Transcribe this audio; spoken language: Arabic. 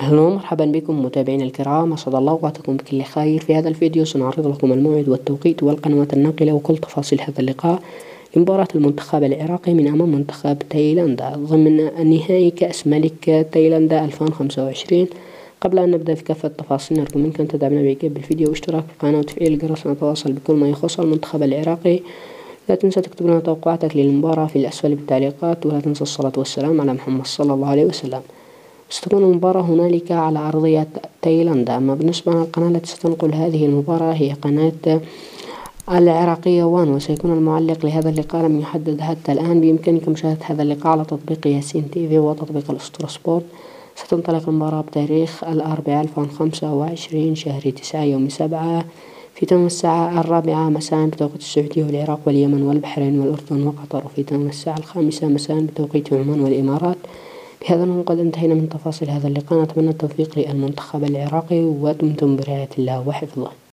أهلا ومرحبا بكم متابعينا الكرام، أسعد الله أوقاتكم بكل خير. في هذا الفيديو سنعرض لكم الموعد والتوقيت والقنوات الناقلة وكل تفاصيل هذا اللقاء لمباراة المنتخب العراقي من أمام منتخب تايلاندا ضمن نهائي كأس ملك تايلاندا 2025. قبل أن نبدأ في كافة التفاصيل نرجو منكم أن تدعمنا بإعجاب بالفيديو واشتراك في القناة وتفعيل الجرس لنتواصل بكل ما يخص المنتخب العراقي. لا تنسى تكتب لنا توقعاتك للمباراة في الأسفل بالتعليقات، ولا تنسى الصلاة والسلام على محمد صلى الله عليه وسلم. ستكون المباراة هنالك على أرضية تايلاندا. أما بالنسبة للقناة التي ستنقل هذه المباراة هي قناة العراقية 1، وسيكون المعلق لهذا اللقاء لم يحدد حتى الآن. بإمكانكم مشاهدة هذا اللقاء على تطبيق ياسين تيفي وتطبيق الأسطورة سبورت. ستنطلق المباراة بتاريخ الأربعاء 2025 شهر 9 يوم 7 في تمام الساعة 4 مساء بتوقيت السعودية والعراق واليمن والبحرين والأردن وقطر، وفي تمام الساعة 5 مساء بتوقيت عمان والإمارات. بهذا نكون قد انتهينا من تفاصيل هذا اللقاء. نتمنى التوفيق للمنتخب العراقي ودمتم برعاية الله وحفظه.